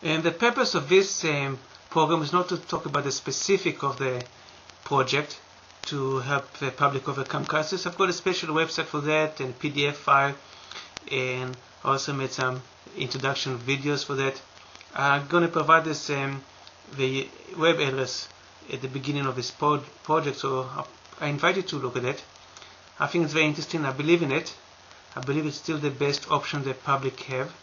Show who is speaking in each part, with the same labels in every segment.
Speaker 1: And the purpose of this program is not to talk about the specific of the project to help the public overcome crisis. I've got a special website for that and a PDF file, and also made some introduction videos for that. I'm going to provide this the web address at the beginning of this project, so I invite you to look at it. I think it's very interesting. I believe in it. I believe it's still the best option the public have.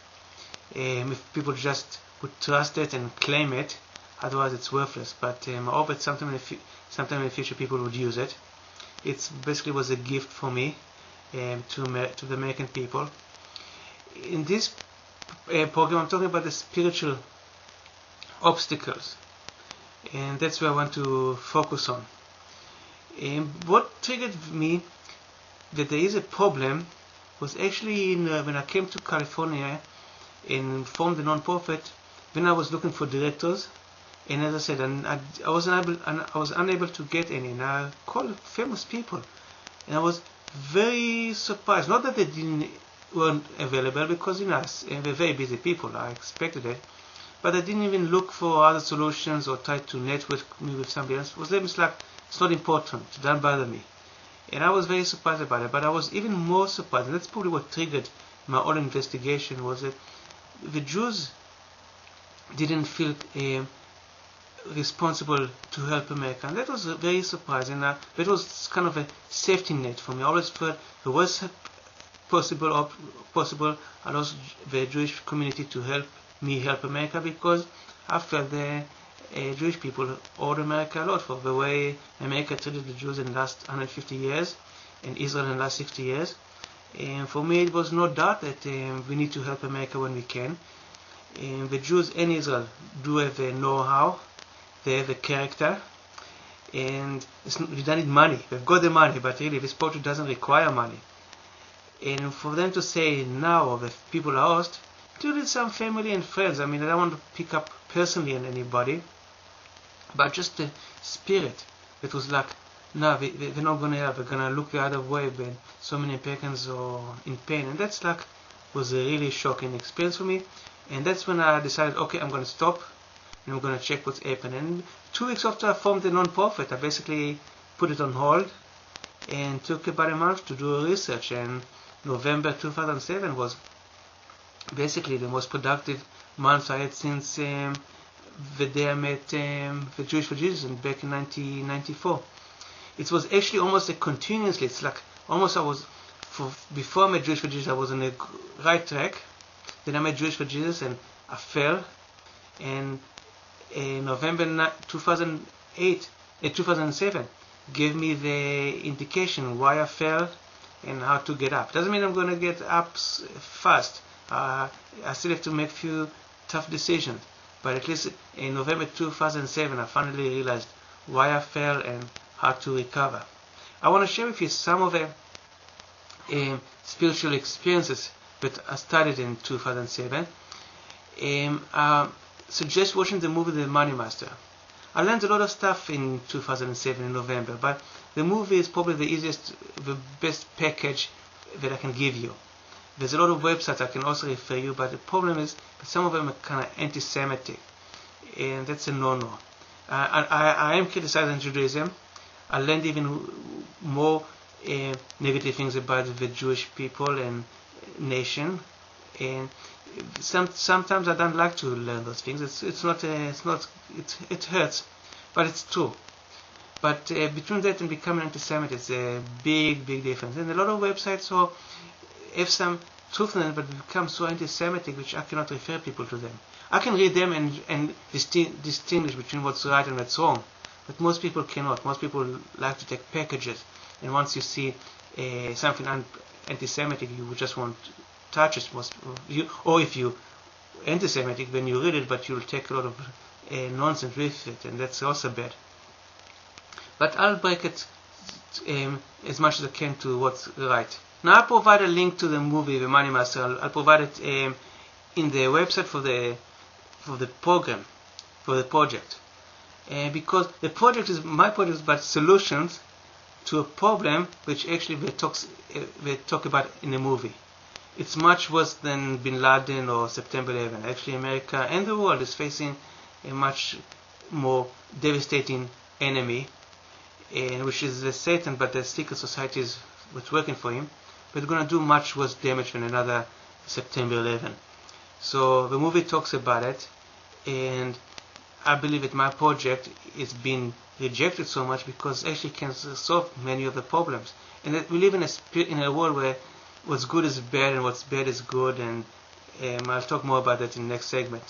Speaker 1: If people just would trust it and claim it, otherwise it's worthless. But I hope that sometime in the future people would use it. It basically was a gift for me to the American people. In this program, I'm talking about the spiritual obstacles, and that's where I want to focus on. What triggered me that there is a problem was actually when I came to California and formed a non-profit, when I was looking for directors, and as I said, I was unable to get any, and I called famous people, and I was very surprised. Not that they weren't available, because they're very busy people. I expected it, but I didn't even look for other solutions or try to network me with somebody else. It was like it's not important. It doesn't bother me, and I was very surprised about it. But I was even more surprised, and that's probably what triggered my own investigation, was that the Jews didn't feel responsible to help America, and that was very surprising. That was kind of a safety net for me. I always felt there was possible allows the Jewish community to help me help America, because I felt the Jewish people owed America a lot for the way America treated the Jews in the last 150 years and Israel in the last 60 years. And for me, it was no doubt that we need to help America when we can. And the Jews in Israel do have the know-how, they have the character, and we don't need money. We've got the money, but really this project doesn't require money. And for them to say now the people are lost, including some family and friends. I mean, I don't want to pick up personally on anybody, but just the spirit. It was like, no, we're not going to help. We're going to look the other way when so many Americans are in pain. And that's like, was a really shocking experience for me. And that's when I decided, okay, I'm going to stop and I'm going to check what's happening. And 2 weeks after I formed the non-profit, I basically put it on hold and took about a month to do research. And November 2007 was basically the most productive month I had since the day I met the Jewish for Jesus back in 1994. It was actually almost a continuously. It's like almost before I met Jewish for Jesus, I was on the right track. Then I met Jewish for Jesus and I fell. And in November 2007 gave me the indication why I fell and how to get up. Doesn't mean I'm going to get up fast. I still have to make a few tough decisions. But at least in November 2007, I finally realized why I fell and how to recover. I want to share with you some of the spiritual experiences that I started in 2007. I suggest watching the movie The Money Master. I learned a lot of stuff in 2007 in November, but the movie is probably the best package that I can give you. There's a lot of websites I can also refer you, but the problem is that some of them are kind of anti-Semitic, and that's a no-no. I am criticizing Judaism. I learned even more negative things about the Jewish people and nation, and sometimes I don't like to learn those things. It hurts, but it's true. But between that and becoming anti-Semitic, it's a big difference. And a lot of websites have some truth in it, but become so anti-Semitic which I cannot refer people to them. I can read them and distinguish between what's right and what's wrong, but most people cannot. Most people like to take packages, and once you see something anti-Semitic, you just won't touch it. Or if you anti-Semitic, when you read it, but you'll take a lot of nonsense with it, and that's also bad. But I'll break it as much as I can to what's right. Now I'll provide a link to the movie The Money Master. I'll provide it in the website for the program, for the project, because my project is about solutions to a problem which actually they talk about in the movie. it's much worse than Bin Laden or September 11. Actually, America and the world is facing a much more devastating enemy, which is Satan, but the secret society is what's working for him. But it's going to do much worse damage than another September 11. So the movie talks about it, and I believe that my project is being rejected so much because it actually can solve many of the problems. And that we live in a world where what's good is bad and what's bad is good, and I'll talk more about that in the next segment.